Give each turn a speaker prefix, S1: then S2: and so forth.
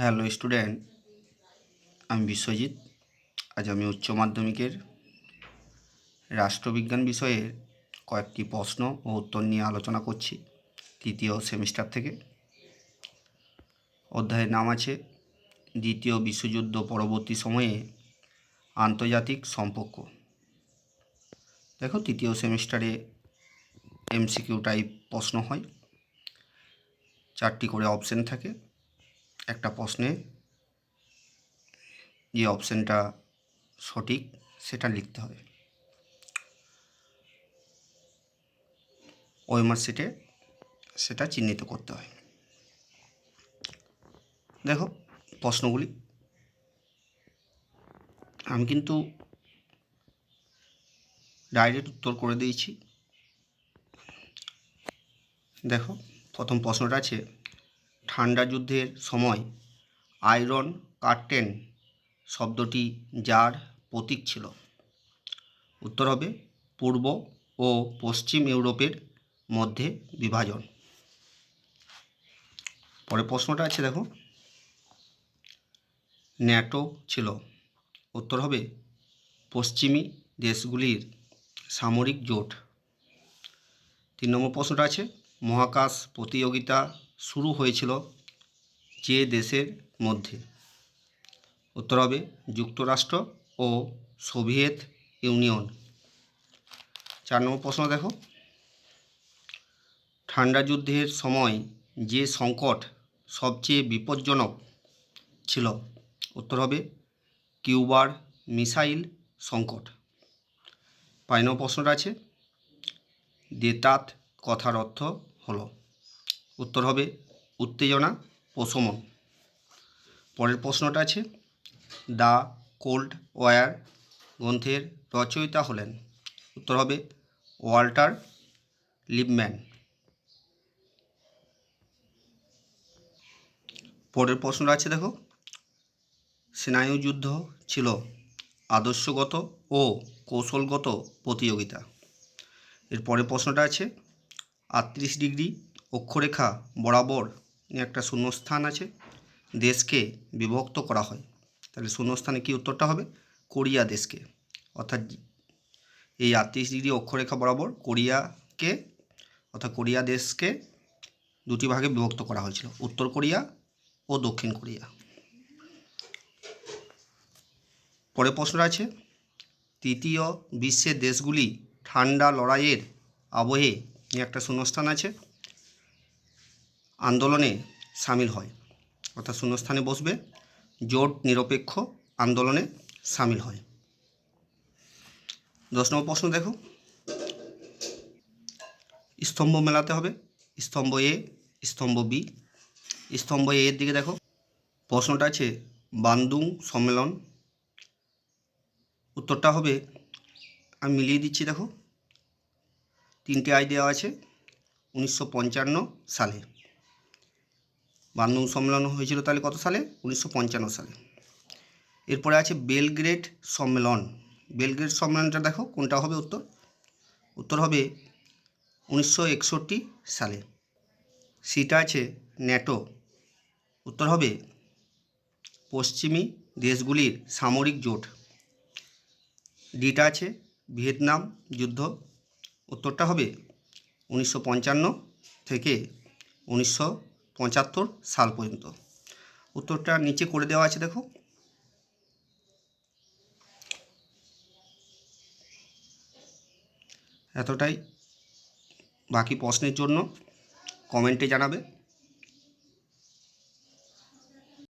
S1: Hello student, আমি বিশ্বজিৎ। আজ আমি উচ্চ মাধ্যমিকের রাষ্ট্রবিজ্ঞান বিষয়ের কয়েকটি প্রশ্ন ও উত্তর নিয়ে আলোচনা করছি তৃতীয় সেমিস্টার থেকে। অধ্যায়ের নাম আছে দ্বিতীয় বিশ্বযুদ্ধ পরবর্তী সময়ে আন্তর্জাতিক সম্পর্ক। দেখো, তৃতীয় সেমিস্টারে এমসিকিউ টাইপ প্রশ্ন হয়, 4টি করে অপশন থাকে। একটা প্রশ্নে যে অপশানটা সঠিক সেটা লিখতে হবে, ওএমআর শিটে সেটা চিহ্নিত করতে হয়। দেখো প্রশ্নগুলি, আমি কিন্তু ডাইরেক্ট উত্তর করে দিয়েছি। দেখো, প্রথম প্রশ্নটা আছে, ঠান্ডা যুদ্ধের সময় আয়রন কার্টেন শব্দটি যার প্রতীক ছিল? উত্তর হবে পূর্ব ও পশ্চিম ইউরোপের মধ্যে বিভাজন। পরের প্রশ্নটা আছে, দেখো, ন্যাটো ছিল? উত্তর হবে পশ্চিমী দেশগুলির সামরিক জোট। 3 নম্বর প্রশ্নটা আছে, মহাকাশ প্রতিযোগিতা শুরু হয়েছিল যে দেশের মধ্যে? উত্তর হবে যুক্তরাষ্ট্র ও সোভিয়েত ইউনিয়ন। 4 নম্বর প্রশ্ন দেখো, ঠান্ডা যুদ্ধের সময় যে সংকট সবচেয়ে বিপজ্জনক ছিল? উত্তর হবে কিউবার মিসাইল সংকট। 5 নম্বর প্রশ্নটা আছে, দেতাত কথার অর্থ হলো? উত্তর হবে উত্তেজনা প্রশমন। পরের প্রশ্নটা আছে, দ্য কোল্ড ওয়ার গ্রন্থের রচয়িতা হলেন? উত্তর হবে ওয়াল্টার লিপম্যান। পরের প্রশ্নটা আছে, দেখো, স্নায়ুযুদ্ধ ছিল আদর্শগত ও কৌশলগত প্রতিযোগিতা। এর পরের প্রশ্নটা আছে, 38 ডিগ্রি অক্ষরেখা বরাবর একটা শূন্যস্থান আছে, দেশকে বিভক্ত করা হয়। তাহলে শূন্যস্থানে কি উত্তরটা হবে? কোরিয়া দেশকে। অর্থাৎ এই 38 ডিগ্রি অক্ষরেখা বরাবর কোরিয়া দেশকে দুটি ভাগে বিভক্ত করা হয়েছিল, উত্তর কোরিয়া ও দক্ষিণ কোরিয়া। পরের প্রশ্নটা আছে, তৃতীয় বিশ্বের দেশগুলি ঠান্ডা লড়াইয়ের আবহে একটা শূন্যস্থান আছে আন্দোলনে সামিল হয়। অর্থাৎ শূন্যস্থানে বসবে জোট নিরপেক্ষ আন্দোলনে সামিল হয়। 10 নম্বর প্রশ্ন দেখো, স্তম্ভ মেলাতে হবে, স্তম্ভ এ, স্তম্ভ বি। স্তম্ভ এ এর দিকে দেখো, প্রশ্নটা আছে বান্দুং সম্মেলন। উত্তরটা হবে, আমি মিলিয়ে দিচ্ছি, দেখো 3টে আই দেওয়া আছে, 1955 সালে বান্দুং সম্মেলন হয়েছিল। তাহলে কত সালে? 1955 সালে। এরপরে আছে বেলগ্রেড সম্মেলন। বেলগ্রেড সম্মেলনটা দেখো কোনটা হবে উত্তর হবে 1961 সালে। সিটা আছে ন্যাটো। উত্তর হবে পশ্চিমী দেশগুলির সামরিক জোট। ডিটা আছে ভিয়েতনাম যুদ্ধ। উত্তরটা হবে 1955 থেকে 1975 সাল পর্যন্ত। উত্তরটা নিচে করে দেওয়া আছে, দেখো। এতটাই। বাকি প্রশ্নের জন্য কমেন্টে জানাবে।